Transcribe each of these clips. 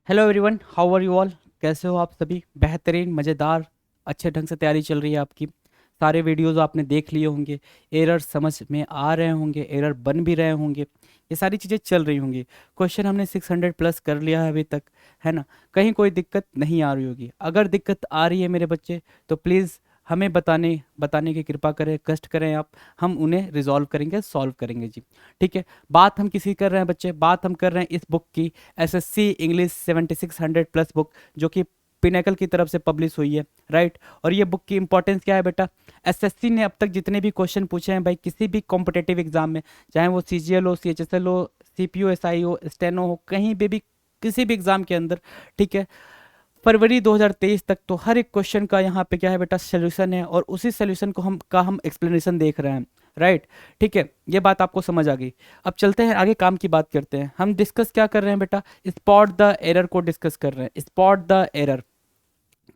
Hello everyone, how are you all. कैसे हो आप सभी? बेहतरीन, मज़ेदार, अच्छे ढंग से तैयारी चल रही है आपकी। सारे वीडियोस आपने देख लिए होंगे, एरर समझ में आ रहे होंगे, एरर बन भी रहे होंगे, ये सारी चीज़ें चल रही होंगी। क्वेश्चन हमने 600 प्लस कर लिया है अभी तक, है ना। कहीं कोई दिक्कत नहीं आ रही होगी। अगर दिक्कत आ रही है मेरे बच्चे, तो प्लीज़ हमें बताने बताने की कृपा करें, कष्ट करें आप। हम उन्हें रिजॉल्व करेंगे, सॉल्व करेंगे जी। ठीक है। बात हम किसी कर रहे हैं बच्चे, बात हम कर रहे हैं इस बुक की, एसएससी इंग्लिश 7600 प्लस बुक, जो कि पिनेकल की तरफ से पब्लिश हुई है, राइट। और ये बुक की इंपॉर्टेंस क्या है बेटा? एसएससी ने अब तक जितने भी क्वेश्चन पूछे हैं भाई, किसी भी कॉम्पिटेटिव एग्जाम में, चाहे वो सीजीएल हो, सीएचएसएल हो, सीपीओ एसआई हो, स्टेनो हो, कहीं पे भी किसी भी एग्जाम के अंदर, ठीक है, फरवरी 2023 तक तो हर एक क्वेश्चन का यहाँ पे क्या है बेटा, सोल्यूशन है। और उसी सोल्यूशन को हम एक्सप्लेनेशन देख रहे हैं, राइट। ठीक है, ये बात आपको समझ आ गई। अब चलते हैं आगे, काम की बात करते हैं। हम डिस्कस क्या कर रहे हैं बेटा? स्पॉट द एरर को डिस्कस कर रहे हैं। स्पॉट द एरर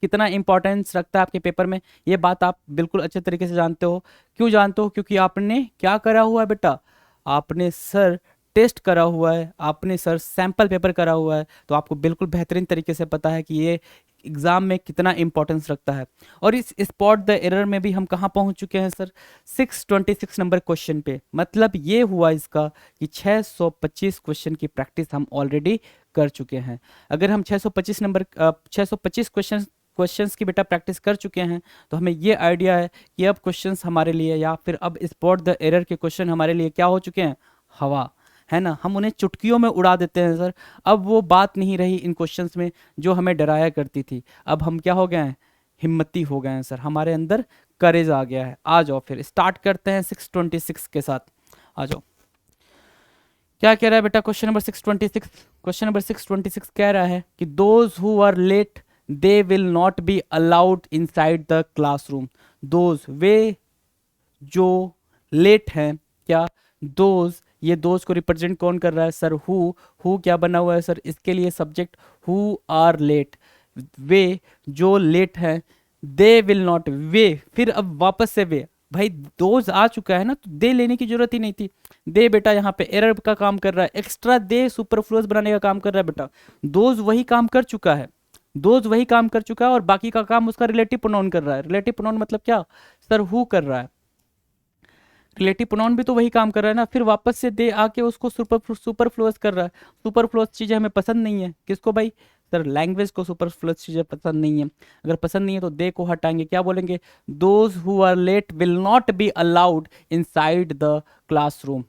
कितना इंपॉर्टेंस रखता है आपके पेपर में, ये बात आप बिल्कुल अच्छे तरीके से जानते हो। क्यों जानते हो? क्योंकि आपने क्या करा हुआ है बेटा, आपने सर टेस्ट करा हुआ है, आपने सर सैंपल पेपर करा हुआ है, तो आपको बिल्कुल बेहतरीन तरीके से पता है कि ये एग्जाम में कितना इंपॉर्टेंस रखता है। और इस स्पॉट द एरर में भी हम कहाँ पहुंच चुके हैं सर? 626 नंबर क्वेश्चन पे। मतलब ये हुआ इसका कि 625 क्वेश्चन की प्रैक्टिस हम ऑलरेडी कर चुके हैं। अगर हम 625 नंबर 625 क्वेश्चंस की बेटा प्रैक्टिस कर चुके हैं, तो हमें ये आइडिया है कि अब क्वेश्चंस हमारे लिए, या फिर अब स्पॉट द एरर के क्वेश्चन हमारे लिए क्या हो चुके हैं? हवा, है ना। हम उन्हें चुटकियों में उड़ा देते हैं सर। अब वो बात नहीं रही इन क्वेश्चंस में जो हमें डराया करती थी। अब हम क्या हो गए हैं? हिम्मती हो गए हैं सर, हमारे अंदर करेज आ गया है। आ जाओ फिर स्टार्ट करते हैं 626 के साथ। आ जाओ। क्या कह रहा है बेटा क्वेश्चन नंबर 626? क्वेश्चन नंबर 626 कह रहा है कि those who are late they will not be allowed inside the classroom. Those, वे जो लेट हैं, क्या? दोज, ये दोज को रिप्रेजेंट कौन कर रहा है सर? हु क्या बना हुआ है सर इसके लिए? सब्जेक्ट। हु आर लेट, वे जो लेट हैं, दे विल नॉट, वे, फिर अब वापस से वे। भाई दोज आ चुका है ना, तो दे लेने की जरूरत ही नहीं थी। दे बेटा यहाँ पे एरर का काम कर रहा है, एक्स्ट्रा दे सुपरफ्लुअस बनाने का काम कर रहा है बेटा। दोज वही काम कर चुका है, दोज वही काम कर चुका है, और बाकी का काम उसका रिलेटिव प्रोनाउन कर रहा है। रिलेटिव प्रोनाउन मतलब क्या सर? हु कर रहा है। रिलेटिव प्रोनाउन भी तो वही काम कर रहा है ना, फिर वापस से दे आके उसको सुपरफ्लुअस कर रहा है। सुपरफ्लुअस चीजें हमें पसंद नहीं है। किसको भाई? सर लैंग्वेज को सुपरफ्लुअस चीजें पसंद नहीं है। अगर पसंद नहीं है तो दे को हटाएंगे, क्या बोलेंगे? Those who are late will not be allowed inside the classroom.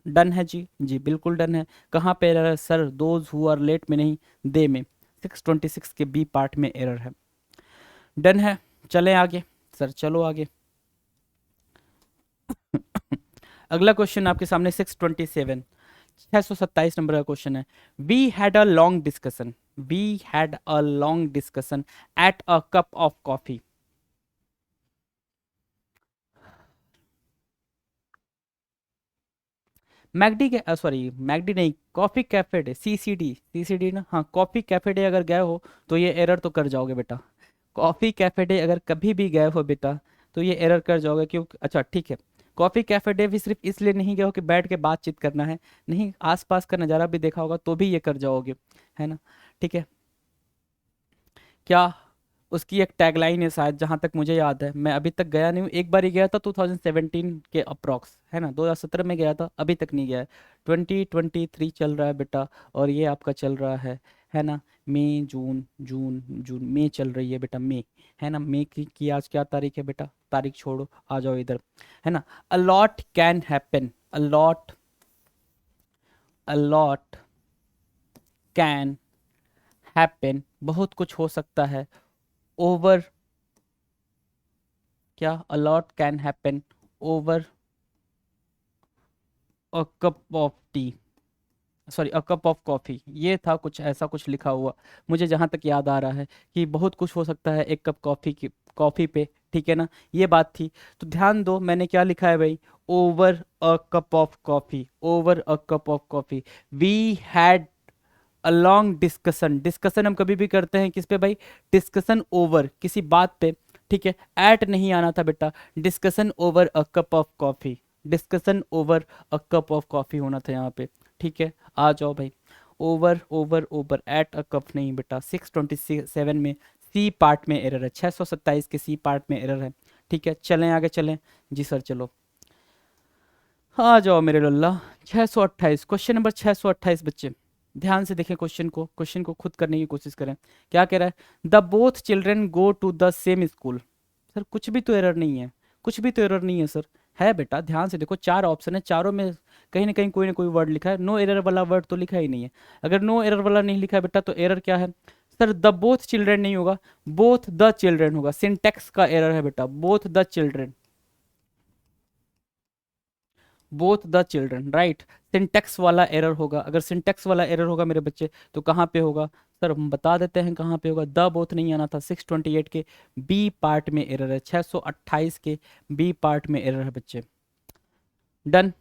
Done है जी? जी बिल्कुल डन है। कहाँ पे एरर है sir? Those who are late में नहीं, दे में। 626 के बी पार्ट में एरर है। डन है। चलें आगे सर, चलो आगे। अगला क्वेश्चन आपके सामने 627, 627 नंबर का क्वेश्चन है। We had a long discussion, we had a long discussion at a cup of coffee. मैगडी के, सॉरी मैगडी नहीं, coffee cafe day, CCD, CCD ना, हाँ कॉफी कैफे डे अगर गए हो तो ये एरर तो कर जाओगे बेटा। कॉफी कैफे डे अगर कभी भी गए हो बेटा, तो ये एरर कर जाओगे। क्यों? अच्छा ठीक है। कॉफी कैफे डे भी सिर्फ इसलिए नहीं गए हो कि बैठ के बातचीत करना है, नहीं, आसपास का नज़ारा भी देखा होगा तो भी ये कर जाओगे, है ना। ठीक है। क्या उसकी एक टैगलाइन है शायद, जहाँ तक मुझे याद है, मैं अभी तक गया नहीं हूँ, एक बार ही गया था 2017 के अप्रॉक्स, है ना, 2017 में गया था, अभी तक नहीं गया है। 2023 चल रहा है बेटा, और ये आपका चल रहा है ना, मई जून जून जून, मई चल रही है बेटा, मई, है ना। मई की आज क्या तारीख है बेटा? तारीख छोड़ो, आ जाओ इधर, है ना। A lot can happen, a lot can happen, बहुत कुछ हो सकता है। ओवर, क्या? A lot can happen over a cup of T, sorry a cup of coffee, ये था कुछ ऐसा कुछ लिखा हुआ। मुझे जहाँ तक याद आ रहा है कि बहुत कुछ हो सकता है एक कप कॉफ़ी की, कॉफ़ी पे, ठीक है ना, ये बात थी। तो ध्यान दो मैंने क्या लिखा है भाई, over a cup of coffee, over a cup of coffee. We had a long discussion, discussion हम कभी भी करते हैं किस पे भाई? डिस्कशन ओवर, किसी बात पे, ठीक है। एट नहीं आना था बेटा, discussion over a cup of coffee, discussion over a cup of coffee होना था यहाँ पे, ठीक है। आ जाओ भाई। Over over over eight a cup नहीं बेटा, 627 में सी पार्ट में एरर है, 627 के सी पार्ट में एरर है। ठीक है, चलें आगे चलें जी सर। चलो आ जाओ मेरे लल्ला। 628, क्वेश्चन नंबर 628 बच्चे ध्यान से देखें क्वेश्चन को, क्वेश्चन को खुद करने की कोशिश करें। क्या कह रहा है? The both children go to the same school. Sir कुछ भी तो एरर नहीं है, कुछ भी तो एरर नहीं है सर। है बेटा, ध्यान से देखो, चार ऑप्शन है, चारों में कहीं ना कोई वर्ड लिखा है। नो एरर वाला वर्ड तो लिखा ही नहीं है। अगर नो एरर वाला नहीं लिखा है बेटा तो एरर क्या है सर? द बोथ चिल्ड्रन नहीं होगा, बोथ द चिल्ड्रन होगा। सिंटेक्स का एरर है बेटा, both the children, both the children, right. Syntax वाला एरर होगा। अगर सिंटेक्स वाला एरर होगा मेरे बच्चे तो कहाँ पे होगा सर? हम बता देते हैं कहाँ पे होगा। द बोथ नहीं आना था, 628 के बी पार्ट में एरर है, 628 के बी पार्ट में एरर है बच्चे। डन,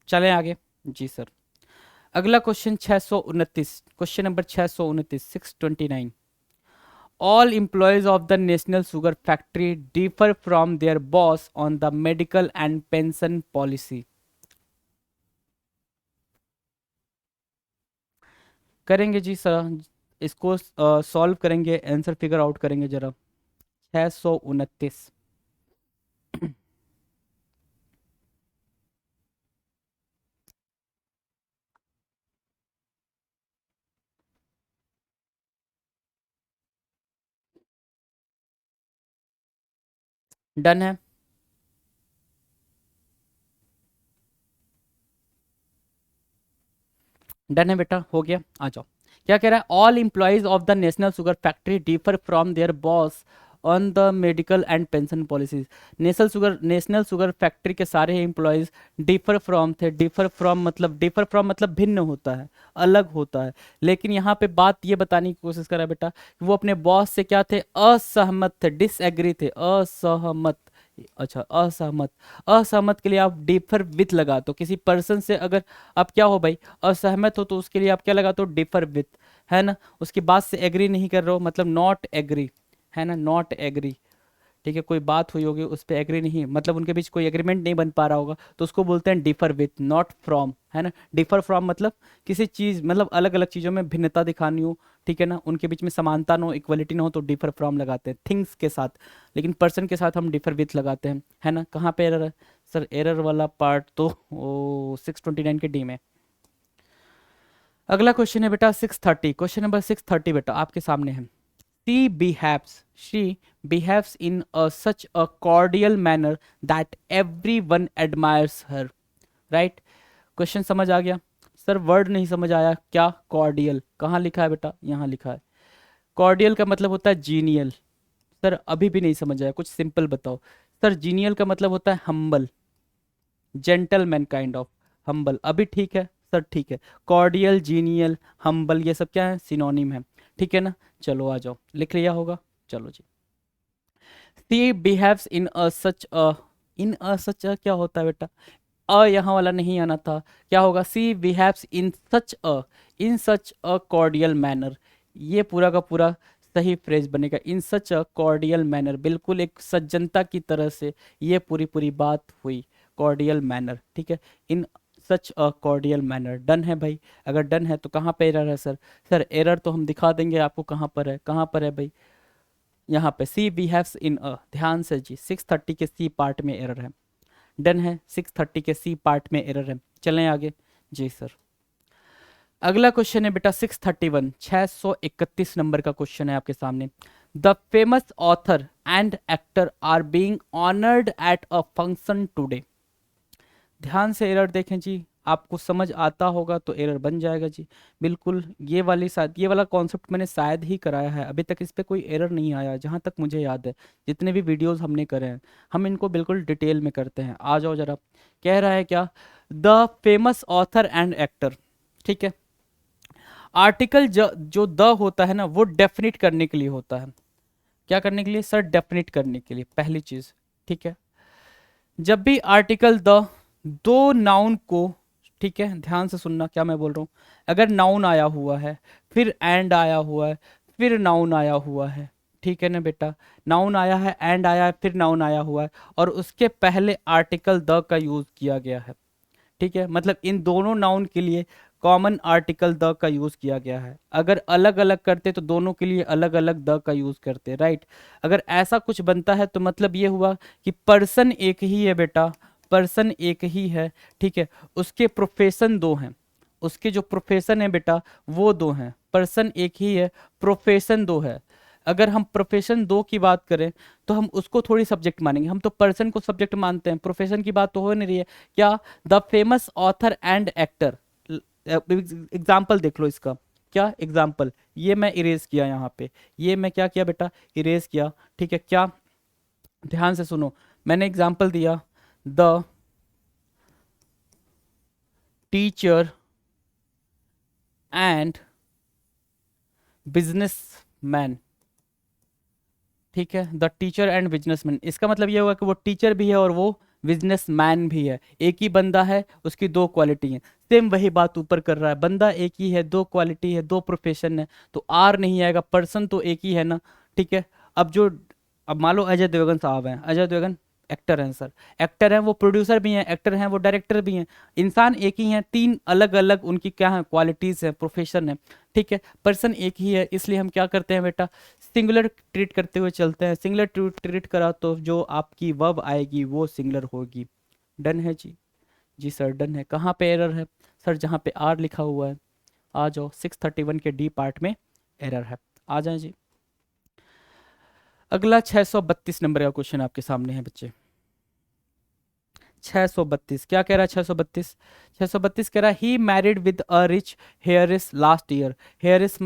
चलें आगे जी सर। अगला question 629, question number 629, 629। All employees of the National Sugar Factory differ from their boss on the medical and pension policy. करेंगे जी सर, इसको सॉल्व करेंगे, आंसर फिगर आउट करेंगे जरा। 629 डन है, डन है बेटा, हो गया। आ जाओ, क्या कह रहा है? All employees of the national sugar factory differ from there boss on the medical and pension policies. National sugar factory के सारे employees differ from the. Differ from मतलब भिन्न होता है, अलग होता है। लेकिन यहाँ पे बात ये बताने की कोशिश करा बेटा कि वो अपने बॉस से क्या थे? असहमत थे, डिसएग्री थे, असहमत। अच्छा, असहमत। असहमत के लिए आप डिफर विथ लगा, तो किसी पर्सन से अगर आप क्या हो भाई, असहमत हो, तो उसके लिए आप क्या लगा, तो डिफर विथ, है ना। उसकी बात से एग्री नहीं कर रहे हो मतलब नॉट एग्री, है ना, नॉट एग्री। ठीक है, कोई बात हुई होगी उस पर एग्री नहीं, मतलब उनके बीच कोई एग्रीमेंट नहीं बन पा रहा होगा, तो उसको बोलते हैं डिफर विथ, नॉट फ्रॉम, है ना। डिफर फ्रॉम मतलब किसी चीज़, मतलब अलग अलग चीज़ों में भिन्नता दिखानी हो, ठीक है ना, उनके बीच में समानता ना हो, इक्वलिटी ना हो, तो डिफर फ्रॉम लगाते हैं थिंग्स के साथ। लेकिन पर्सन के साथ हम डिफर विथ लगाते हैं, है ना। कहाँ पे एरर है सर? एरर वाला पार्ट तो ओ 629 के डी में। अगला क्वेश्चन है बेटा 630, क्वेश्चन नंबर 630 बेटा आपके सामने है। She behaves in such a cordial manner that everyone admires her. Right, question समझ आ गया सर? वर्ड नहीं समझ आया क्या? कॉर्डियल कहाँ लिखा है बेटा? यहाँ लिखा है। कॉर्डियल का मतलब होता है जीनियल। सर अभी भी नहीं समझ आया, कुछ सिंपल बताओ। सर जीनियल का मतलब होता है humble, gentleman kind of, humble. अभी ठीक है सर, ठीक है। कॉर्डियल, जीनियल, हम्बल, ये सब क्या है? सिनोनिम है, ठीक है ना। चलो आ जाओ, लिख लिया होगा। चलो जी। सी बिहेव्स इन अ सच अ, इन अ सच अ क्या होता है बेटा? अ यहाँ वाला नहीं आना था, क्या होगा? सी बिहेव्स इन सच अ कॉर्डियल मैनर। ये पूरा का पूरा सही फ्रेज बनेगा, इन सच अ कॉर्डियल मैनर, बिल्कुल एक सज्जनता की तरह से ये पूरी पूरी बात हुई, कॉर्डियल मैनर, ठीक है। इन सच अ कॉर्डियल मैनर, डन है भाई। अगर डन है तो कहाँ पे एरर है सर? सर एरर तो हम दिखा देंगे आपको, कहाँ पर है, कहाँ पर है भाई? यहाँ पे सी बिहेव्स इन अ, ध्यान से जी, 630 के सी पार्ट में एरर है। डन है, 630 के सी पार्ट में एरर है। चलें आगे जी सर। अगला क्वेश्चन है बेटा 631, 631 नंबर का क्वेश्चन है आपके सामने। The famous author and actor are being honoured at a function today. ध्यान से एरर देखें जी, आपको समझ आता होगा तो एरर बन जाएगा जी, बिल्कुल। ये वाला कॉन्सेप्ट मैंने शायद ही कराया है, अभी तक इस पे कोई एरर नहीं आया जहाँ तक मुझे याद है। जितने भी वीडियोस हमने करे हैं हम इनको बिल्कुल डिटेल में करते हैं। आ जाओ जरा, कह रहा है क्या? The famous author and actor, ठीक है। आर्टिकल जो द होता है ना, वो डेफिनेट करने के लिए होता है। क्या करने के लिए सर? डेफिनेट करने के लिए, पहली चीज, ठीक है। जब भी आर्टिकल द दो नाउन को, ठीक है, ध्यान से सुनना क्या मैं बोल रहा हूँ। अगर नाउन आया हुआ है, फिर एंड आया हुआ है, फिर नाउन आया हुआ है, ठीक है ना बेटा। नाउन आया है, एंड आया है, फिर नाउन आया हुआ है, और उसके पहले आर्टिकल द का यूज किया गया है, ठीक है। मतलब इन दोनों नाउन के लिए कॉमन आर्टिकल द का यूज किया गया है। अगर अलग अलग करते तो दोनों के लिए अलग अलग द का यूज करते, राइट। अगर ऐसा कुछ बनता है तो मतलब ये हुआ कि पर्सन एक ही है बेटा, पर्सन एक ही है, ठीक है। उसके प्रोफेशन दो हैं, उसके जो प्रोफेशन है बेटा वो दो हैं। पर्सन एक ही है, प्रोफेशन दो है। अगर हम प्रोफेशन दो की बात करें तो हम उसको थोड़ी सब्जेक्ट मानेंगे, हम तो पर्सन को सब्जेक्ट मानते हैं, प्रोफेशन की बात तो हो नहीं रही है। क्या? The famous author and actor. Example देख लो इसका। क्या एग्जाम्पल? ये मैं इरेज किया यहाँ पे, ये मैं क्या किया बेटा? इरेज किया, ठीक है। क्या? ध्यान से सुनो, मैंने एग्जाम्पल दिया द टीचर एंड बिजनेसमैन, ठीक है। द टीचर एंड बिजनेसमैन, इसका मतलब ये होगा कि वो टीचर भी है और वो बिजनेसमैन भी है। एक ही बंदा है, उसकी दो क्वालिटी हैं। सेम वही बात ऊपर कर रहा है, बंदा एक ही है, दो क्वालिटी है, दो प्रोफेशन है, तो आर नहीं आएगा, पर्सन तो एक ही है ना, ठीक है। अब मान लो अजय देवगन साहब हैं, अजय देवगन एक्टर हैं सर, एक्टर हैं, वो प्रोड्यूसर भी हैं, एक्टर हैं, वो डायरेक्टर भी हैं। इंसान एक ही हैं, तीन अलग अलग उनकी क्या है, क्वालिटीज़ है, प्रोफेशन है, ठीक है। पर्सन एक ही है, इसलिए हम क्या करते हैं बेटा? सिंगुलर ट्रीट करते हुए चलते हैं। सिंगुलर ट्रीट करा तो जो आपकी वर्ब आएगी वो सिंगुलर होगी। डन है जी? जी सर डन है। कहाँ पे एरर है सर? जहाँ पे आर लिखा हुआ है। आ जाओ, 631 के डी पार्ट में एरर है, आ जाए जी। अगला 632 नंबर का क्वेश्चन आपके सामने है बच्चे। 632 क्या कह रहा है? 632 कह रहा है he married with a rich heiress last year. Heiress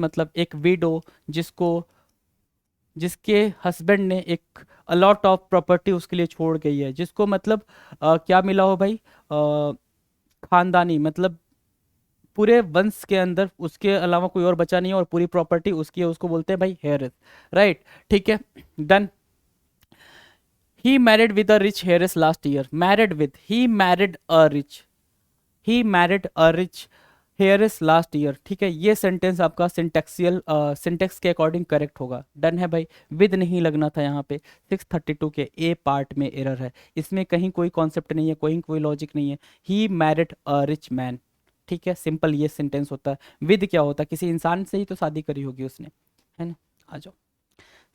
मतलब एक विडो जिसको, जिसके हस्बैंड ने एक अलॉट ऑफ प्रॉपर्टी उसके लिए छोड़ गई है, जिसको मतलब क्या मिला हो भाई? खानदानी मतलब पूरे वंश के अंदर उसके अलावा कोई और बचा नहीं है और पूरी प्रॉपर्टी उसकी है, उसको बोलते हैं भाई हेयरिस, राइट, ठीक है। Done. He married with a rich heiress last year. Married with, he married a rich heiress last year, ठीक है। ये सेंटेंस आपका सिंटेक्सियल सिंटेक्स के अकॉर्डिंग करेक्ट होगा। डन है भाई, विद नहीं लगना था यहाँ पे। 632 के ए पार्ट में एरर है, इसमें कहीं कोई कॉन्सेप्ट नहीं है, कोई लॉजिक नहीं है। He married a rich man, ठीक है, सिंपल ये सेंटेंस होता है। विद क्या होता है? किसी इंसान से ही तो शादी करी होगी उसने, है ना। आ जाओ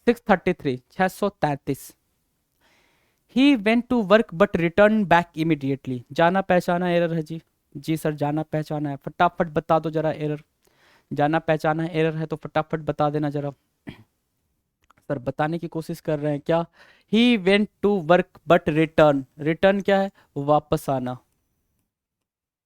633, 633। He went to work but return back immediately. जाना पहचाना एरर है जी। जी सर जाना पहचाना है, फटाफट बता दो जरा एरर। जाना पहचाना एरर है तो फटाफट बता देना जरा। सर बताने की कोशिश कर रहे हैं क्या? He went to work but return, return क्या है? वापस आना,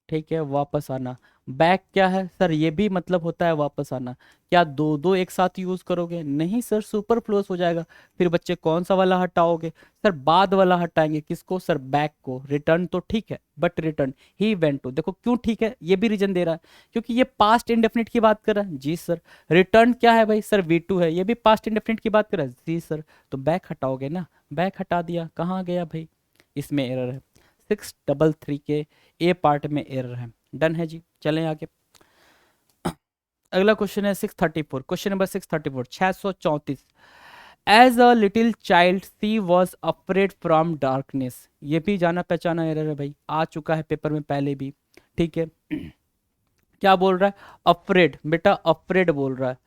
ठीक है, वापस आना। बैक क्या है सर? ये भी मतलब होता है वापस आना। क्या दो दो एक साथ यूज करोगे? नहीं सर, सुपरफ्लुअस हो जाएगा। फिर बच्चे कौन सा वाला हटाओगे? सर बाद वाला हटाएंगे। किसको सर? बैक को। रिटर्न तो ठीक है but return, he went to, देखो क्यों ठीक है, ये भी रीजन दे रहा है क्योंकि ये पास्ट इंडेफिनिट की बात कर रहा है। जी सर। रिटर्न क्या है भाई? सर V2 है, ये भी पास्ट इंडेफिनिट की बात कर रहा है। जी सर। तो बैक हटाओगे ना, बैक हटा दिया, कहाँ गया भाई? इसमें एरर है। 633 के ए पार्ट में एरर है। डन है जी, चलें आगे। अगला क्वेश्चन है 634, question number 634, 634। As a little child she was afraid from darkness. ये भी जाना पहचाना एरर है भाई, आ चुका है पेपर में पहले भी, ठीक है। क्या बोल रहा है? अफ्रेड, बेटा अफ्रेड बोल रहा है।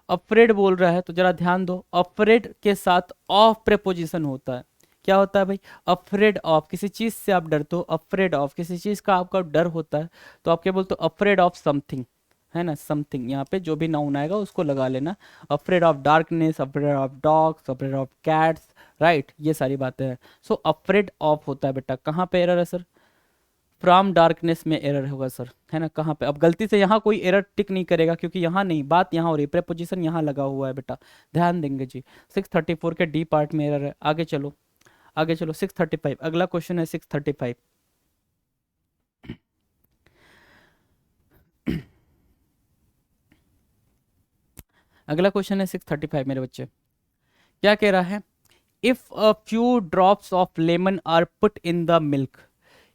अफ्रेड बोल रहा है तो जरा ध्यान दो, अफ्रेड के साथ ऑफ प्रेपोजिशन होता है। क्या होता है भाई? अफ्रेड ऑफ, किसी चीज से आप डरते हो, अफ्रेड ऑफ, किसी चीज का आपका डर होता है तो आप क्या बोलते हो? अफ्रेड ऑफ समथिंग, है ना, समथिंग। यहाँ पे जो भी नाउन आएगा उसको लगा लेना। Afraid of darkness, afraid of dogs, afraid of cats, right, ये सारी बातें हैं। सो अफ्रेड ऑफ होता है बेटा। कहाँ पे एरर है सर? फ्रॉम डार्कनेस में एरर होगा सर, है ना। कहाँ पे? अब गलती से यहाँ कोई एरर टिक नहीं करेगा क्योंकि यहाँ नहीं, बात यहाँ हो रही है, प्रेपोजिशन यहाँ लगा हुआ है बेटा, ध्यान देंगे जी। 634 के डी पार्ट में एरर है। आगे चलो, आगे चलो। 635, अगला क्वेश्चन है 635। अगला क्वेश्चन है 635 मेरे बच्चे। क्या कह रहा है? If a few drops of lemon are put in the milk.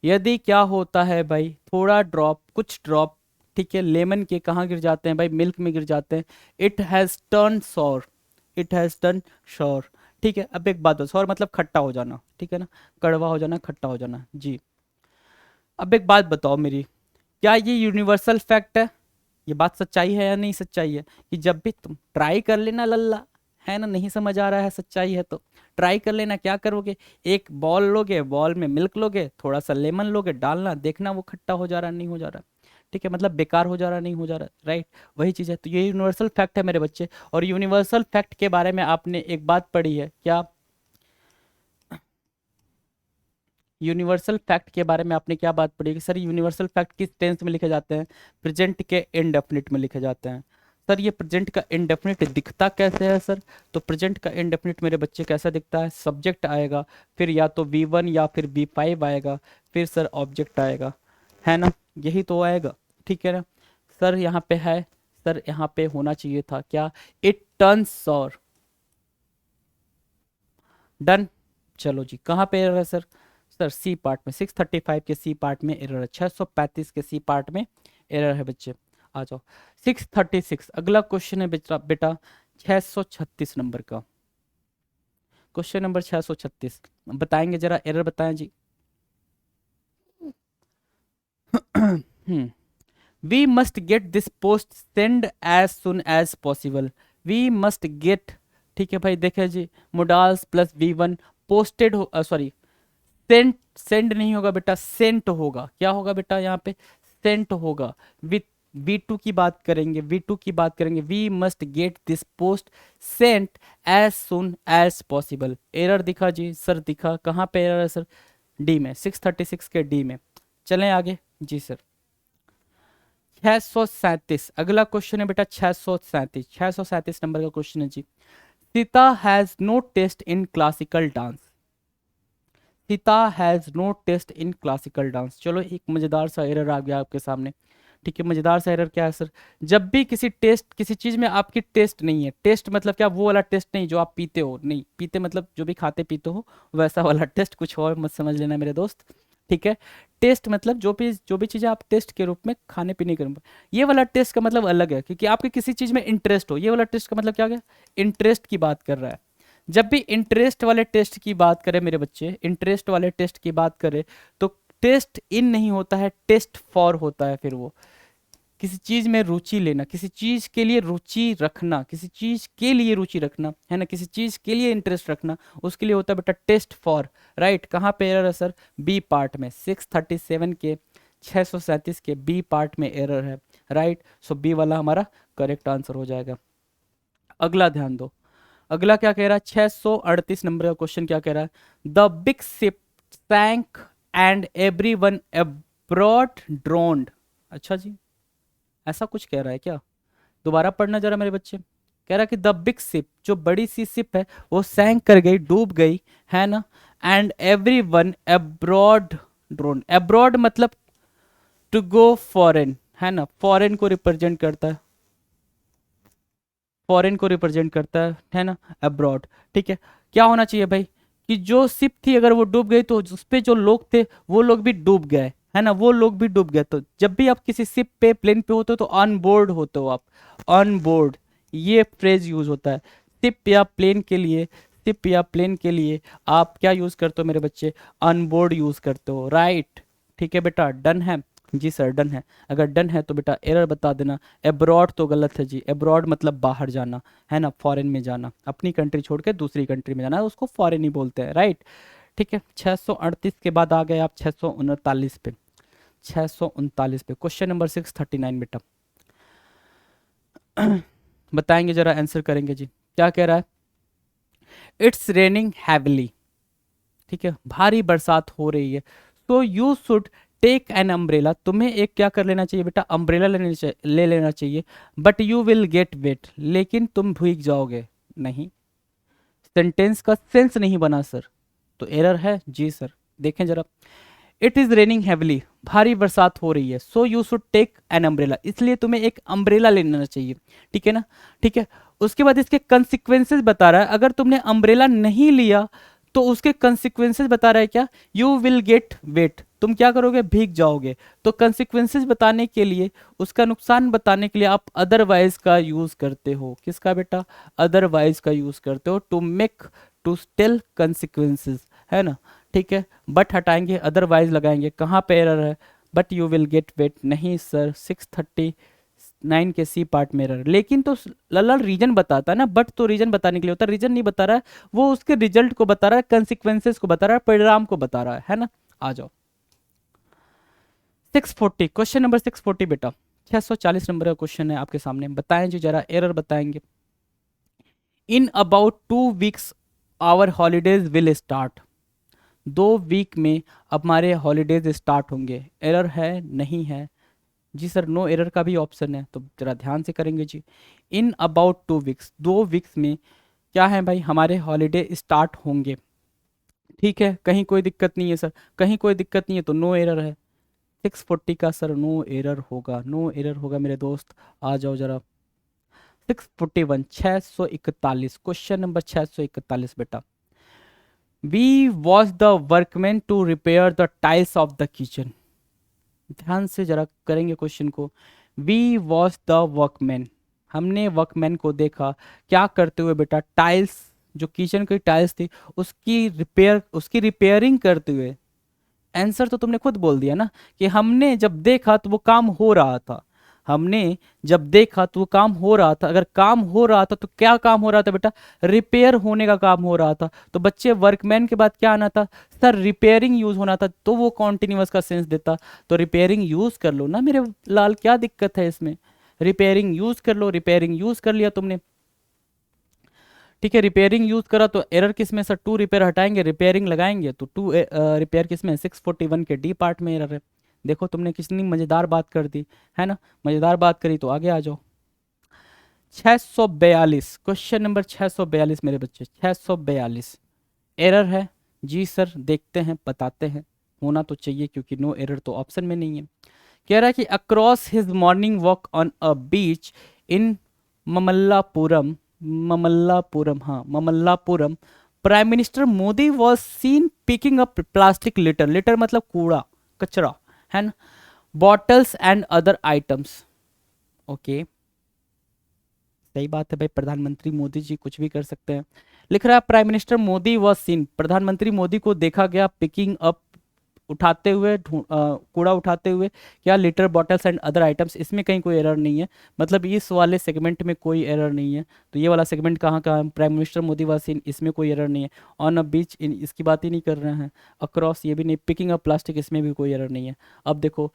यदि क्या होता है भाई? थोड़ा ड्रॉप, कुछ ड्रॉप, ठीक है, लेमन के कहाँ गिर जाते हैं भाई? मिल्क में गिर जाते हैं। It has turn sour, it has turn sour, ठीक है। अब एक बात बताओ, सॉर मतलब खट्टा हो जाना, ठीक है ना, कड़वा हो जाना, खट्टा हो जाना जी। अब एक बात बताओ मेरी, क्या ये यूनिवर्सल फैक्ट है? ये बात सच्चाई है या नहीं सच्चाई है कि जब भी तुम ट्राई कर लेना लल्ला, है ना, नहीं समझ आ रहा है सच्चाई है तो ट्राई कर लेना। क्या करोगे, एक बॉल लोगे, बॉल में मिल्क लोगे, थोड़ा सा लेमन लोगे, डालना, देखना वो खट्टा हो जा रहा नहीं हो जा रहा, ठीक है, मतलब बेकार हो जा रहा नहीं हो जा रहा, राइट, वही चीज़ है। तो ये यूनिवर्सल फैक्ट है मेरे बच्चे। और यूनिवर्सल फैक्ट के बारे में आपने एक बात पढ़ी है क्या? यूनिवर्सल फैक्ट के बारे में आपने क्या बात पढ़ी कि सर यूनिवर्सल फैक्ट किस टेंस में लिखे जाते हैं? प्रेजेंट के इनडेफिनिट में लिखे जाते हैं। सर ये प्रेजेंट का इनडेफिनिट दिखता कैसे है सर? तो प्रेजेंट का इनडेफिनिट मेरे बच्चे कैसा दिखता है? सब्जेक्ट आएगा, फिर या तो V1 या फिर V5 आएगा, फिर सर ऑब्जेक्ट आएगा, है ना, यही तो आएगा, ठीक है ना। सर यहाँ पे है, सर यहाँ पे होना चाहिए था क्या? इट टर्न्स और डन। चलो जी, कहाँ पे एरर है सर? सर सी पार्ट में, 635 के सी पार्ट में एरर है, 635 के सी पार्ट में एरर है बच्चे। आ जाओ 636, अगला क्वेश्चन है बेटा बेटा 636 नंबर का, क्वेश्चन नंबर 636, बताएंगे जरा, एरर बताएं जी। We must get this post send as soon as possible. We must get, ठीक है भाई, देखे जी, मोडाल्स प्लस V1 पोस्टेड हो, सॉरी, सेंट, सेंड नहीं होगा बेटा, सेंट होगा। क्या होगा बेटा यहाँ पे? सेंट होगा। विथ V2 की बात करेंगे, V2 की बात करेंगे, we must get this post sent as soon as possible. Error दिखा जी सर, दिखा, कहाँ पे एरर है सर? डी में, 636 के डी में। चलें आगे जी सर। 637, अगला क्वेश्चन है बेटा 637, 637 नंबर का क्वेश्चन है जी। Sita has no taste in classical dance. Sita has no taste in classical dance. चलो एक मजेदार सा एरर आ गया आपके सामने, ठीक है। मजेदार सा एरर क्या है सर? जब भी किसी टेस्ट, किसी चीज में आपकी टेस्ट नहीं है, टेस्ट मतलब क्या? वो वाला टेस्ट नहीं जो आप पीते हो, नहीं पीते मतलब जो भी खाते पीते हो वैसा वाला टेस्ट, कुछ और मत समझ लेना मेरे दोस्त, ठीक है। टेस्ट मतलब जो भी चीज़ें आप टेस्ट के रूप में खाने पीने के रूप में, ये वाला टेस्ट का मतलब अलग है, क्योंकि आपके किसी चीज़ में इंटरेस्ट हो। ये वाला टेस्ट का मतलब क्या है? इंटरेस्ट की बात कर रहा है। जब भी इंटरेस्ट वाले टेस्ट की बात करें मेरे बच्चे, इंटरेस्ट वाले टेस्ट की बात करें, तो टेस्ट इन नहीं होता है, टेस्ट फॉर होता है। फिर वो किसी चीज में रुचि लेना, किसी चीज के लिए रुचि रखना, किसी चीज के लिए रुचि रखना, है ना, किसी चीज के लिए इंटरेस्ट रखना, उसके लिए होता है बेटा टेस्ट फॉर, राइट। कहाँ पे एरर है सर? बी पार्ट में, 637 के 637 के बी पार्ट में एरर है, राइट। सो बी वाला हमारा करेक्ट आंसर हो जाएगा। अगला ध्यान दो, अगला क्या कह रहा है? 638 नंबर का क्वेश्चन क्या कह रहा है? The big ship sank and every one abroad drowned. अच्छा जी, ऐसा कुछ कह रहा है क्या? दोबारा पढ़ना जरा मेरे बच्चे। कह रहा है कि द बिग शिप, जो बड़ी सी शिप है, वो सैंक कर गई, डूब गई, है ना। And every one abroad drone, abroad मतलब टू गो फॉरेन, है ना, फॉरेन को रिप्रेजेंट करता है, फॉरेन को रिप्रेजेंट करता है ना, अब्रॉड, ठीक है। क्या होना चाहिए भाई कि जो शिप थी अगर वो डूब गई तो उस पे जो लोग थे वो लोग भी डूब गए, है ना, वो लोग भी डूब गए। तो जब भी आप किसी शिप पे, प्लेन पे होते हो तो ऑन बोर्ड होते हो आप, ऑन बोर्ड, ये फ्रेज यूज होता है शिप या प्लेन के लिए। शिप या प्लेन के लिए आप क्या यूज करते हो मेरे बच्चे? ऑन बोर्ड यूज करते हो, राइट, ठीक है बेटा। डन है जी सर, डन है। अगर डन है तो बेटा एरर बता देना। एब्रॉड तो गलत है जी, एब्रॉड मतलब बाहर जाना, है ना, फॉरेन में जाना, अपनी कंट्री छोड़ के दूसरी कंट्री में जाना, उसको फॉरेन ही बोलते हैं, राइट, ठीक है। 638 के बाद आ गए आप 639 पे, 639 पे क्वेश्चन नंबर 639 बेटा। बताएंगे जरा, आंसर करेंगे जी। क्या कह रहा है? इट्स रेनिंग हैविली, ठीक है, भारी बरसात हो रही है। तो you should take an umbrella, तुम्हें एक क्या कर लेना चाहिए बेटा? अम्ब्रेला ले लेना चाहिए। But you will get wet, लेकिन तुम भीग जाओगे। नहीं, सेंटेंस का सेंस नहीं बना सर, तो एरर है जी सर। देखें जरा, इट इज रेनिंग हैविली, भारी बरसात हो रही है, so you should take an umbrella, इसलिए तुम्हें एक अम्ब्रेला लेना चाहिए, ठीक है ना, ठीक है। उसके बाद इसके कंसिक्वेंसेस बता रहा है, अगर तुमने अम्ब्रेला नहीं लिया तो उसके कंसिक्वेंसेस बता रहा है क्या? यू विल गेट वेट, तुम क्या करोगे? भीग जाओगे। तो कंसिक्वेंसेस बताने के लिए, उसका नुकसान बताने के लिए आप अदरवाइज का यूज करते हो। किसका बेटा? अदरवाइज का यूज करते हो, to make, to tell consequences, है ना, ठीक है। बट हटाएंगे, अदरवाइज लगाएंगे। कहाँ पे एरर है? But you will get wet. नहीं सर 639 के सी पार्ट में एरर, लेकिन तो लल्ला रीजन बताता है ना, बट तो रीजन बताने के लिए होता है, रीजन नहीं बता रहा है, वो उसके रिजल्ट को बता रहा है, कंसिक्वेंसेस को बता रहा है, परिणाम को बता रहा है ना। आ जाओ 640, क्वेश्चन नंबर 640 बेटा, 640 नंबर का क्वेश्चन है आपके सामने। बताएं जी जरा, एरर बताएंगे। In about 2 weeks our holidays will start. 2 week में हमारे हॉलीडेज स्टार्ट होंगे। एरर है नहीं है? जी सर नो एरर का भी ऑप्शन है, तो जरा ध्यान से करेंगे जी। इन अबाउट 2 वीक्स, 2 वीक्स में क्या है भाई, हमारे हॉलीडे स्टार्ट होंगे। ठीक है, कहीं कोई दिक्कत नहीं है सर, कहीं कोई दिक्कत नहीं है तो नो एरर है। 640 का सर नो एरर होगा, नो एरर होगा मेरे दोस्त। आ जाओ जरा 641, 641, क्वेश्चन नंबर 641 बेटा। We watch the workman to repair the tiles of the kitchen. ध्यान से जरा करेंगे क्वेश्चन को। वी वॉच द वर्कमैन, हमने वर्कमैन को देखा क्या करते हुए बेटा, टाइल्स, जो किचन की टाइल्स थी उसकी रिपेयरिंग करते हुए। आंसर तो तुमने खुद बोल दिया ना कि हमने जब देखा तो वो काम हो रहा था। हमने जब देखा तो वो काम हो रहा था। अगर काम हो रहा था तो क्या काम हो रहा था बेटा, रिपेयर होने का काम हो रहा था। तो बच्चे वर्कमैन के बाद क्या आना था सर, रिपेयरिंग यूज होना था, तो वो कॉन्टिन्यूअस का सेंस देता। तो रिपेयरिंग यूज कर लो ना मेरे लाल, क्या दिक्कत है इसमें, रिपेयरिंग यूज कर लो। रिपेयरिंग यूज कर लिया तुमने, ठीक है, रिपेयरिंग यूज करा तो एरर किस में सर, टू रिपेयर हटाएंगे, रिपेयरिंग लगाएंगे तो टू रिपेयर किस में, 641 के डी पार्ट में एरर है। देखो तुमने कितनी मजेदार बात कर दी है ना, मजेदार बात करी, तो आगे आ जाओ 642, क्वेश्चन नंबर 642 मेरे बच्चे, 642 एरर है। जी सर देखते हैं बताते हैं, होना तो चाहिए क्योंकि नो एरर तो ऑप्शन में नहीं है। कह रहा है कि across his morning walk on a beach in Mamallapuram, Mamallapuram, हाँ Mamallapuram, prime minister Modi was seen picking up plastic litter, litter मतलब कूड़ा कचरा है ना, bottles and other items. Okay सही बात है भाई, प्रधानमंत्री मोदी जी कुछ भी कर सकते हैं। लिख रहा है prime minister Modi was scene, प्रधानमंत्री मोदी को देखा गया पिकिंग अप, उठाते हुए, कूड़ा उठाते हुए, क्या, litre bottles and other items. इसमें कहीं कोई एरर नहीं है, मतलब इस वाले सेगमेंट में कोई एरर नहीं है। तो ये वाला सेगमेंट कहाँ का है, prime minister Modi was in, इसमें कोई एरर नहीं है। ऑन अ बीच, इन इसकी बात ही नहीं कर रहे हैं। अक्रॉस ये भी नहीं, पिकिंग अप प्लास्टिक इसमें भी कोई एरर नहीं है। अब देखो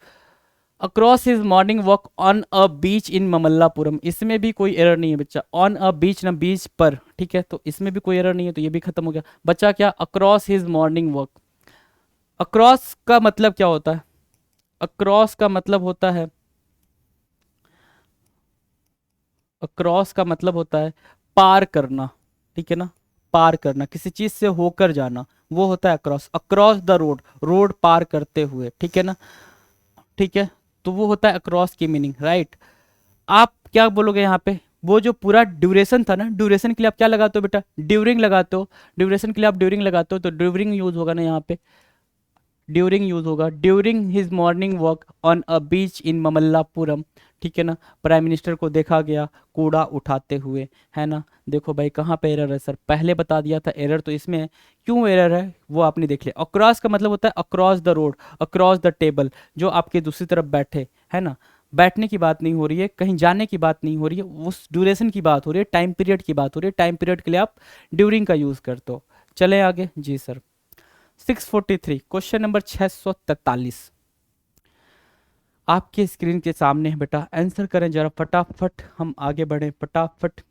across his morning walk on a beach in Mamallapuram, इसमें भी कोई एरर नहीं है बच्चा। ऑन अ बीच ना बीच पर, ठीक है, तो इसमें भी कोई एरर नहीं है, तो ये भी खत्म हो गया। बच्चा क्या, across his morning walk. Across का मतलब क्या होता है, अक्रॉस का मतलब होता है, अक्रॉस का मतलब होता है पार करना, ठीक है ना, पार करना, किसी चीज से होकर जाना, वो होता है across. Across the road, road पार करते हुए, ठीक है ना, ठीक है, तो वो होता है अक्रॉस की मीनिंग, राइट। आप क्या बोलोगे यहाँ पे, वो जो पूरा ड्यूरेशन था ना, ड्यूरेशन के लिए आप क्या लगाते हो बेटा, ड्यूरिंग लगाते हो, ड्यूरेशन के लिए आप ड्यूरिंग लगाते हो, तो ड्यूरिंग यूज होगा ना यहाँ पे, ड्यूरिंग यूज होगा। During his morning walk on a beach in Mamallapuram, ठीक है ना, प्राइम मिनिस्टर को देखा गया कूड़ा उठाते हुए, है ना। देखो भाई कहाँ पे एरर है सर, पहले बता दिया था एरर तो इसमें है। क्यों एरर है वो आपने देख लिया। अक्रॉस का मतलब होता है across the road, across the table, जो आपके दूसरी तरफ बैठे, है ना। बैठने की बात नहीं हो रही है, कहीं जाने की बात नहीं हो रही है, उस ड्यूरेशन की बात हो रही है, टाइम पीरियड की बात हो रही है। टाइम पीरियड के लिए आप ड्यूरिंग का यूज़ करते हो। चले आगे जी सर 643, क्वेश्चन नंबर 643 आपके स्क्रीन के सामने है बेटा, आंसर करें जरा फटाफट, हम आगे बढ़े फटाफट।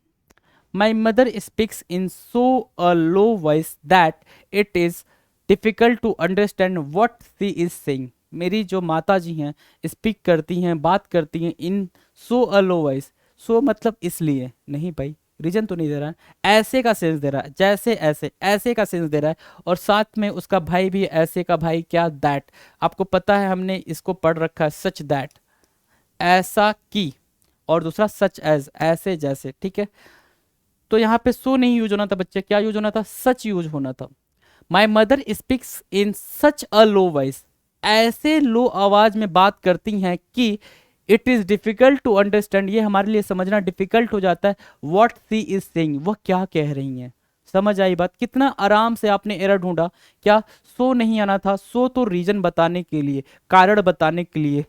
My mother speaks in so a low voice that it is difficult to understand what she is saying. मेरी जो माता जी हैं स्पीक करती हैं, बात करती हैं, इन सो अ लो वॉइस, सो मतलब इसलिए नहीं भाई, रीजन तो नहीं दे रहा है, ऐसे का सेंस दे रहा है, जैसे ऐसे, ऐसे का सेंस दे रहा है। और साथ में उसका भाई भी ऐसे का भाई, क्या, दैट, आपको पता है हमने इसको पढ़ रखा है, सच दैट, ऐसा की, और दूसरा सच एज, ऐसे जैसे, ठीक है। तो यहाँ पे सो नहीं यूज होना था बच्चे, क्या यूज होना था, सच यूज होना था। My mother speaks in such a low voice, ऐसे लो आवाज में बात करती हैं कि it is difficult to understand, ये हमारे लिए समझना डिफिकल्ट हो जाता है, व्हाट सी इज सेइंग, वह क्या कह रही हैं। समझ आई बात? कितना आराम से आपने एरर ढूंढा। क्या सो नहीं आना था? सो तो रीजन बताने के लिए, कारण बताने के लिए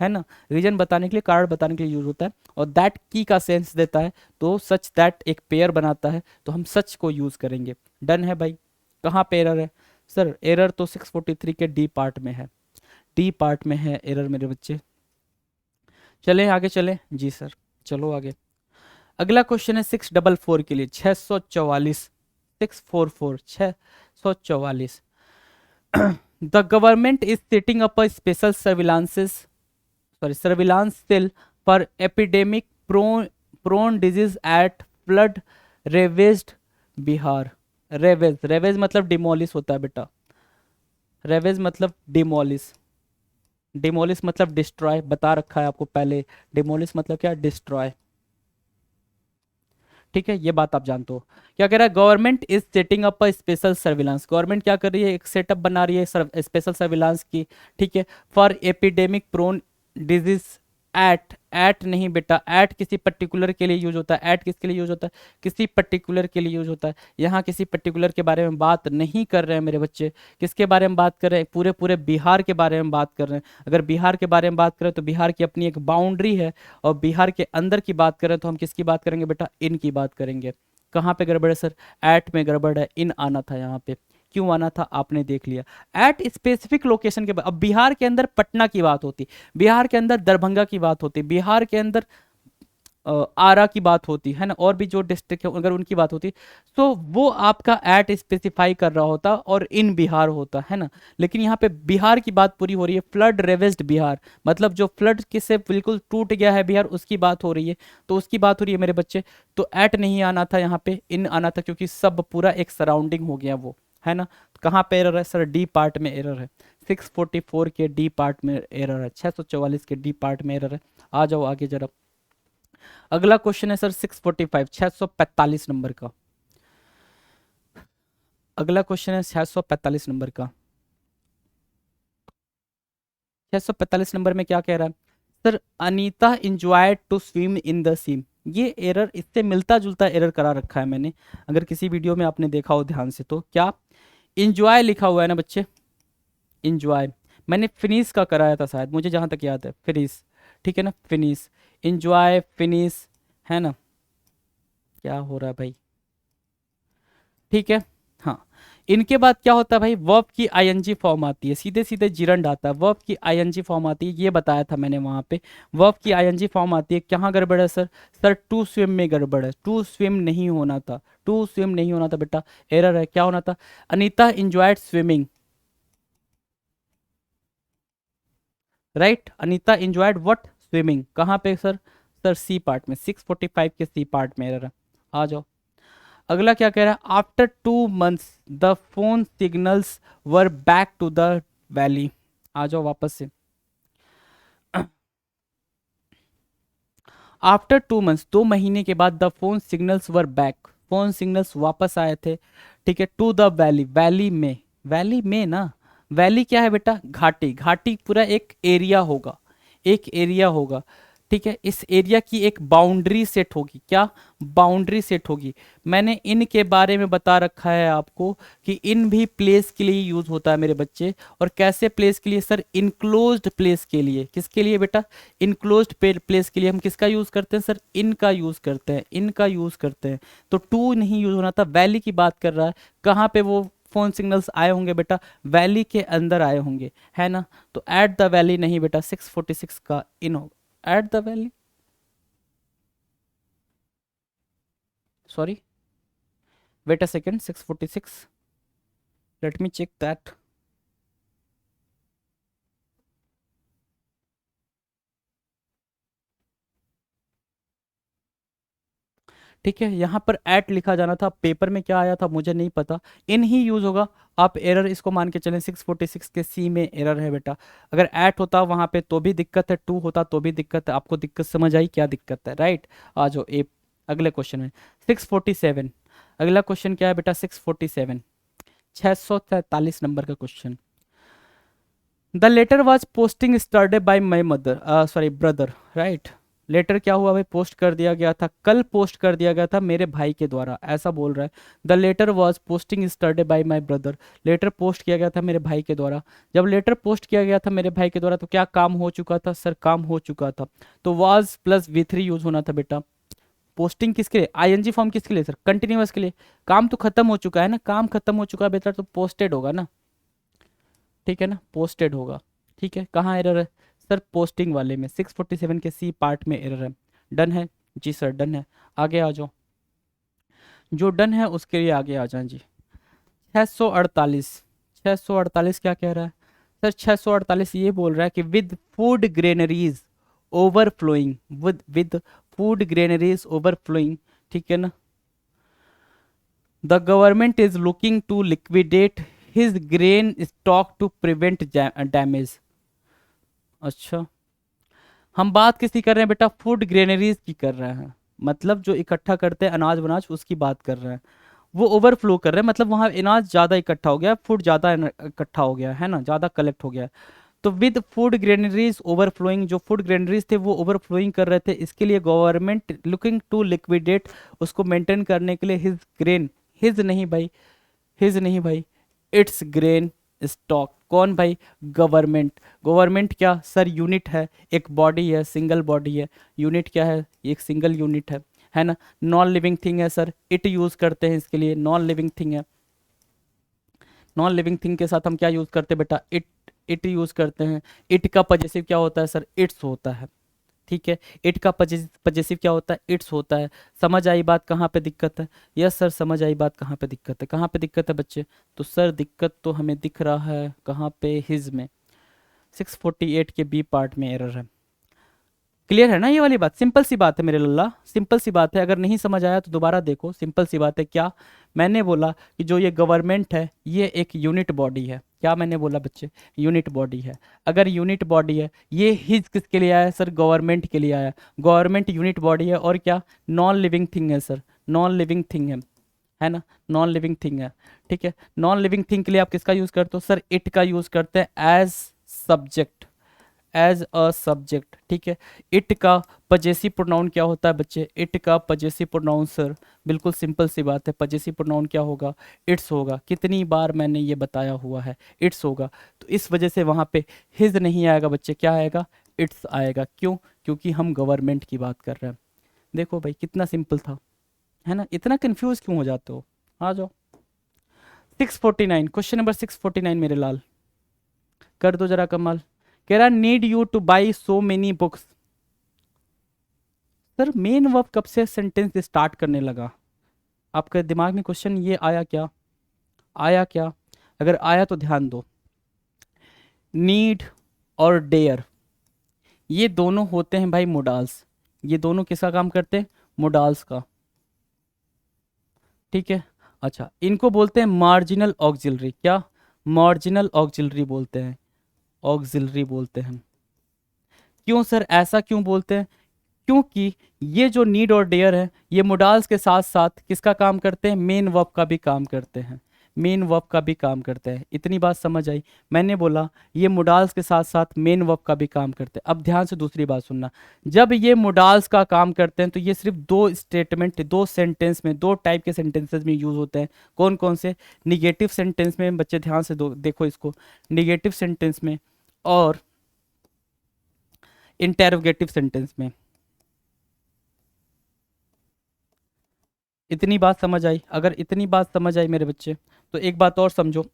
है ना, रीजन बताने के लिए, कारण बताने के लिए यूज होता है। और दैट की का सेंस देता है, तो सच दैट एक पेयर बनाता है, तो हम सच को यूज करेंगे। डन है भाई? कहाँ पे एरर है सर? एरर तो 643 के डी पार्ट में है, डी पार्ट में है एरर मेरे बच्चे। चलें आगे चलें जी सर, चलो आगे। अगला क्वेश्चन है 644 के लिए, 644, 644, 644। The government is setting up a special surveillance cell for epidemic prone disease at flood ravaged Bihar. Ravage मतलब डिमोलिश होता है बेटा, रेवेज मतलब डिमोलिश, डिमोलिश मतलब डिस्ट्रॉय, बता रखा है आपको पहले। डिमोलिश मतलब क्या? डिस्ट्रॉय। ठीक है, ये बात आप जानते हो। क्या कह रहा है? Government is setting up a special surveillance, government क्या कर रही है? एक सेटअप बना रही है स्पेशल सर्विलांस की, ठीक है, for epidemic prone disease at नहीं बेटा, एट किसी पर्टिकुलर के लिए यूज होता है। एट किसके लिए यूज होता है? किसी पर्टिकुलर के लिए यूज होता है। यहाँ किसी पर्टिकुलर के बारे में बात नहीं कर रहे हैं मेरे बच्चे। किसके बारे में बात कर रहे हैं? पूरे पूरे बिहार के बारे में बात कर रहे हैं। अगर बिहार के बारे में बात करें तो बिहार की अपनी एक बाउंड्री है, और बिहार के अंदर की बात करें तो हम किसकी बात करेंगे बेटा? इन की बात करेंगे। कहाँ पे गड़बड़ है सर? एट में गड़बड़ है, इन आना था यहाँ पे। क्यों आना था आपने देख लिया। एट स्पेसिफिक लोकेशन के बाद, अब बिहार के अंदर पटना की बात होती, बिहार के अंदर दरभंगा की बात होती, बिहार के अंदर आरा की बात होती है ना, और भी जो डिस्ट्रिक्ट है अगर उनकी बात होती, तो वो आपका एट स्पेसिफाई कर रहा होता और इन बिहार होता है ना। लेकिन यहाँ पे बिहार की बात पूरी हो रही है, फ्लड रेवेस्ड बिहार, मतलब जो फ्लड से बिल्कुल टूट गया है बिहार, उसकी बात हो रही है। तो उसकी बात हो रही है मेरे बच्चे, तो एट नहीं आना था यहाँ पे, इन आना था, क्योंकि सब पूरा एक सराउंडिंग हो गया वो, है ना। तो कहाँ पे एरर है सर? डी पार्ट में एरर है। 644 के डी पार्ट में एरर है, 644 के डी पार्ट में एरर है। आ जाओ आगे जरा। अगला क्वेश्चन है सर 645, 645 नंबर का। अगला क्वेश्चन है 645 नंबर का। 645 नंबर में क्या कह रहा है sir? Anita enjoyed to swim in the sea. ये एरर इससे मिलता जुलता एरर करा रखा है मैंने, अगर किसी वीडियो में आपने देखा हो ध्यान से तो। क्या इंजॉय लिखा हुआ है ना बच्चे? इंजॉय मैंने फिनिश का कराया था शायद, मुझे जहां तक याद है, फिनिश, ठीक है ना, फिनिश, इंजॉय, फिनिश, है ना। क्या हो रहा है भाई? ठीक है। हाँ, इनके बाद क्या होता है भाई? वर्ब की आईएनजी फॉर्म आती है, सीधे सीधे जिरंड आता है, वर्ब की आईएनजी फॉर्म आती है, ये बताया था मैंने वहां पे। वर्ब की आईएनजी फॉर्म आती है, कहाँ गड़बड़ है सर? सर टू स्विम में गड़बड़ है, टू स्विम नहीं होना था, टू स्विम नहीं होना था बेटा, एरर है। क्या होना था? Anita enjoyed swimming, right, Anita enjoyed what? Swimming. कहाँ पे सर? सर सी पार्ट में, 645 के सी पार्ट में एरर है। आ जाओ। अगला क्या कह रहा है? After 2 months the phone signals were back to the valley. आ जाओ वापस से। आफ्टर 2 months, 2 महीने के बाद, the phone signals were back, phone signals वापस आए थे, ठीक है, टू द वैली, वैली में, वैली में ना, वैली क्या है बेटा? घाटी, घाटी पूरा एक एरिया होगा, एक एरिया होगा, ठीक है। इस एरिया की एक बाउंड्री सेट होगी। क्या बाउंड्री सेट होगी? मैंने इन के बारे में बता रखा है आपको कि इन भी प्लेस के लिए यूज होता है मेरे बच्चे। और कैसे प्लेस के लिए सर? इनक्लोज्ड प्लेस के लिए। किसके लिए बेटा? इनक्लोज्ड प्लेस के लिए हम किसका यूज करते हैं सर? इनका यूज करते हैं, इनका यूज करते हैं। तो टू नहीं यूज होना था, वैली की बात कर रहा है। कहाँ पे वो फोन सिग्नल्स आए होंगे बेटा? वैली के अंदर आए होंगे, है ना। तो एट द वैली नहीं बेटा, 646 का इन होगा, at the valley, sorry, wait a second, 646, let me check that. ठीक है, यहाँ पर एट लिखा जाना था, पेपर में क्या आया था मुझे नहीं पता, इन ही यूज होगा। आप एरर इसको मान के चलें, 646 के सी में एरर है बेटा। अगर एट होता वहां पे तो भी दिक्कत है, टू होता तो भी दिक्कत है। आपको दिक्कत समझ आई क्या दिक्कत है? राइट। आ जाओ ए अगले क्वेश्चन में 647। अगला क्वेश्चन क्या है बेटा? 647, 643 नंबर का question. The letter was posting started by my mother, sorry brother, right. Letter क्या हुआ भाई, पोस्ट कर दिया गया था, कल पोस्ट कर दिया गया था मेरे भाई के द्वारा, ऐसा बोल रहा है। The letter was posting yesterday by my brother, letter post किया गया था मेरे भाई के द्वारा। जब लेटर पोस्ट किया गया था मेरे भाई के द्वारा तो क्या काम हो चुका था सर, काम हो चुका था। तो वॉज प्लस V3 यूज होना था बेटा। पोस्टिंग किसके लिए, आईएनजी फॉर्म किसके लिए सर, कंटिन्यूअस के लिए। काम तो खत्म हो चुका है ना, काम खत्म हो चुका है बेटा, तो पोस्टेड होगा ना, ठीक है ना, पोस्टेड होगा। ठीक है, कहाँ एरर है सर, पोस्टिंग वाले में 647 के सी पार्ट में एरर है। डन है जी सर, डन है। आगे आ जाओ, जो डन है उसके लिए आगे आ जाए जी। 648, 648 क्या कह रहा है सर, 648 ये बोल रहा है कि with food granaries overflowing, with food granaries overflowing, ठीक है ना, the government is looking to liquidate his grain stock to prevent damage. अच्छा, हम बात किसकी कर रहे हैं बेटा, फूड ग्रेनरीज की कर रहे हैं, मतलब जो इकट्ठा करते हैं अनाज वनाज उसकी बात कर रहे हैं। वो ओवरफ्लो कर रहे हैं, मतलब वहाँ अनाज ज़्यादा इकट्ठा हो गया, फूड ज़्यादा इकट्ठा हो गया है ना, ज़्यादा कलेक्ट हो गया। तो विद फूड ग्रेनरीज ओवरफ्लोइंग, जो फूड ग्रेनरीज थे वो ओवरफ्लोइंग कर रहे थे, इसके लिए गवर्नमेंट लुकिंग टू लिक्विडेट, उसको मेंटेन करने के लिए हिज ग्रेन, हिज नहीं भाई, हिज नहीं भाई, इट्स ग्रेन स्टॉक। कौन भाई, गवर्नमेंट। गवर्नमेंट क्या सर, यूनिट है, एक बॉडी है, सिंगल बॉडी है। यूनिट क्या है, एक सिंगल यूनिट है ना। नॉन लिविंग थिंग है सर, इट यूज करते हैं इसके लिए, नॉन लिविंग थिंग है। नॉन लिविंग थिंग के साथ हम क्या यूज करते हैं बेटा, इट यूज करते हैं। इट का पजेसिव क्या होता है सर, इट्स होता है। ठीक है, इट का पजेसिव क्या होता है, इट्स होता है। समझ आई बात, कहाँ पे दिक्कत है, यस सर समझ आई बात, कहाँ पे दिक्कत है, कहाँ पे दिक्कत है बच्चे। तो सर दिक्कत तो हमें दिख रहा है कहाँ पे, हिज में 648 के बी पार्ट में एरर है। क्लियर है ना ये वाली बात, सिंपल सी बात है मेरे लल्ला, सिंपल सी बात है। अगर नहीं समझ आया तो दोबारा देखो, सिंपल सी बात है। क्या मैंने बोला कि जो ये गवर्नमेंट है ये एक यूनिट बॉडी है, क्या मैंने बोला बच्चे, यूनिट बॉडी है। अगर यूनिट बॉडी है, ये हिज किसके लिए आया है सर, गवर्नमेंट के लिए आया। गवर्नमेंट यूनिट बॉडी है, और क्या, नॉन लिविंग थिंग है सर, नॉन लिविंग थिंग है ना, नॉन लिविंग थिंग है। ठीक है, नॉन लिविंग थिंग के लिए आप किसका यूज करते हो सर, इट का यूज करते हैं as subject, as a subject. ठीक है, इट का पजेसिव प्रोनाउन क्या होता है बच्चे, इट का पजेसिव प्रोनाउन सर, बिल्कुल सिंपल सी बात है, पजेसिव प्रोनाउन क्या होगा, इट्स होगा। कितनी बार मैंने ये बताया हुआ है, इट्स होगा। तो इस वजह से वहाँ पे हिज नहीं आएगा बच्चे, क्या आएगा, इट्स आएगा। क्यों, क्योंकि हम गवर्नमेंट की बात कर रहे हैं। देखो भाई कितना सिंपल था, है ना, इतना कंफ्यूज क्यों हो जाते हो। आ जाओ 649, क्वेश्चन नंबर 649 मेरे लाल, कर दो जरा कमाल। कह रहा need you two by so many books. Sir main verb कब से सेंटेंस स्टार्ट करने लगा, आपके दिमाग में क्वेश्चन ये आया क्या, आया क्या, अगर आया तो ध्यान दो। नीड और डेयर ये दोनों होते हैं भाई मोडाल्स, ये दोनों किसका काम करते हैं, मोडाल्स का। ठीक है, अच्छा इनको बोलते हैं मार्जिनल ऑक्सिलरी, क्या, मार्जिनल ऑक्सिलरी बोलते हैं, ऑक्सिलरी बोलते हैं। क्यों सर, ऐसा क्यों बोलते हैं, क्योंकि ये जो नीड और डेयर है ये मोडाल्स के साथ साथ किसका काम करते हैं, मेन वर्ब का भी काम करते हैं, मेन वर्ब का भी काम करते हैं। इतनी बात समझ आई, मैंने बोला ये मोडाल्स के साथ साथ मेन वर्ब का भी काम करते हैं। अब ध्यान से दूसरी बात सुनना, जब ये मोडाल्स का काम करते हैं तो ये सिर्फ दो स्टेटमेंट, दो सेंटेंस में, दो टाइप के सेंटेंसेस में यूज होते हैं। कौन कौन से, निगेटिव सेंटेंस में, बच्चे ध्यान से देखो इसको, निगेटिव सेंटेंस में और इंटेरोगेटिव सेंटेंस में। इतनी बात समझ आई, अगर इतनी बात समझ आई मेरे बच्चे तो एक बात और समझो।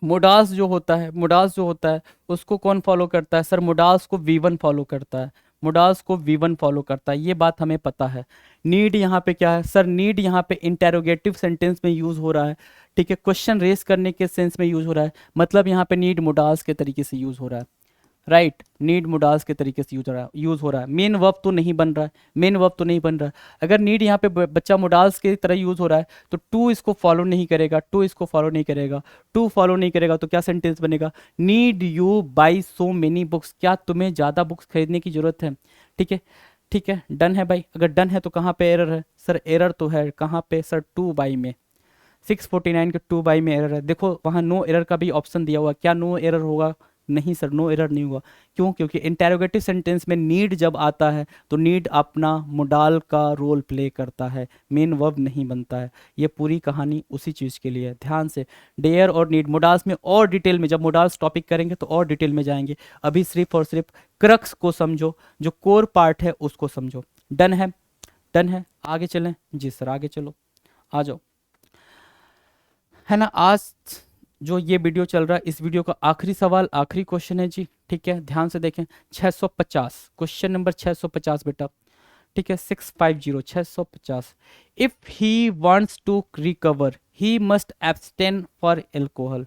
मोडास जो होता है, मोडास जो होता है उसको कौन फॉलो करता है सर, मोडास को V1 फॉलो करता है, मोडास को V1 फॉलो करता है, ये बात हमें पता है। नीड यहाँ पे क्या है सर, नीड यहाँ पे इंटेरोगेटिव सेंटेंस में यूज हो रहा है। ठीक है, क्वेश्चन रेस करने के सेंस में यूज हो रहा है, मतलब यहाँ पे नीड मोडास के तरीके से यूज हो रहा है। राइट, नीड मोडाल्स के तरीके से यूज हो रहा है, मेन वर्ब तो नहीं बन रहा है, मेन वर्ब तो नहीं बन रहा है। अगर नीड यहाँ पे बच्चा मोडाल्स की तरह यूज हो रहा है तो टू इसको फॉलो नहीं करेगा, टू इसको फॉलो नहीं करेगा, टू फॉलो नहीं करेगा तो क्या सेंटेंस बनेगा, need you by so many books, क्या तुम्हें ज़्यादा बुक्स खरीदने की जरूरत है। ठीक है, ठीक है, डन है भाई, अगर डन है तो कहाँ पे एरर है सर, एरर तो है कहाँ पे सर, 2 बाई में, 649 के 2 बाई में एरर है। देखो वहाँ नो एरर का भी ऑप्शन दिया हुआ, क्या नो एरर होगा, नहीं सर, नो एरर नहीं हुआ। क्यों? क्योंकि इंटेरोगेटिव सेंटेंस में नीड जब आता है तो नीड अपना मोडाल का रोल प्ले करता है, मेन वर्ब नहीं बनता है। ये पूरी कहानी उसी चीज़ के लिए है, ध्यान से। डेयर और नीड मोडाल्स में और डिटेल में, जब मोडाल्स टॉपिक करेंगे तो और डिटेल में जाएंगे। अभी सिर्फ और सिर्फ क्रक्स को समझो, जो कोर पार्ट है उसको समझो। डन है? डन है, आगे चलें? जी सर आगे चलो, आ जाओ। है ना, आज जो ये वीडियो चल रहा है, इस वीडियो का आखिरी सवाल, आखिरी क्वेश्चन है जी, ठीक है, ध्यान से देखें। 650, क्वेश्चन नंबर 650 बेटा, ठीक है, 650, 650। If he wants to recover he must abstain for alcohol.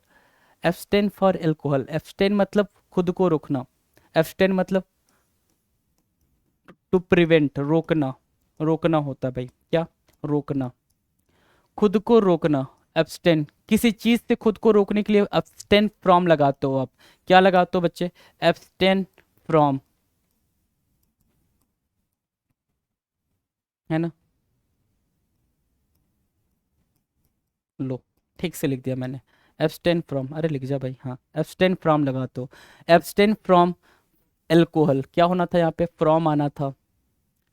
Abstain for alcohol, abstain मतलब खुद को रोकना, एब्सटेन मतलब टू प्रिवेंट, रोकना, रोकना होता है भाई, क्या? रोकना, खुद को रोकना। एब्सटेन, किसी चीज से खुद को रोकने के लिए एब्सटेन फ्रॉम लगाते हो आप। क्या लगाते हो बच्चे? एब्सटेन फ्रॉम, है ना? लो, ठीक से लिख दिया मैंने, एब्सटेन फ्रॉम, अरे लिख जा भाई, हाँ, एब्सटेन फ्रॉम लगाते हो। एब्सटेन फ्रॉम एल्कोहल, क्या होना था यहाँ पे? फ्रॉम आना था,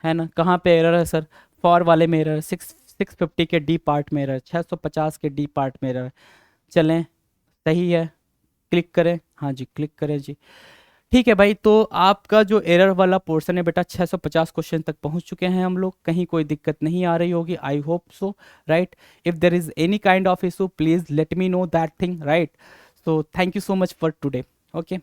है ना? कहाँ पे एरर है सर? फॉर वाले में एरर, 650 के डी पार्ट में एरर, 650 के डी पार्ट में एरर। चलें, सही है, क्लिक करें, हाँ जी क्लिक करें जी। ठीक है भाई, तो आपका जो एरर वाला पोर्शन है बेटा, 650 क्वेश्चन तक पहुंच चुके हैं हम लोग, कहीं कोई दिक्कत नहीं आ रही होगी, I hope so, right? If there is any kind of issue please let me know that thing, right? So thank you so much for today, okay.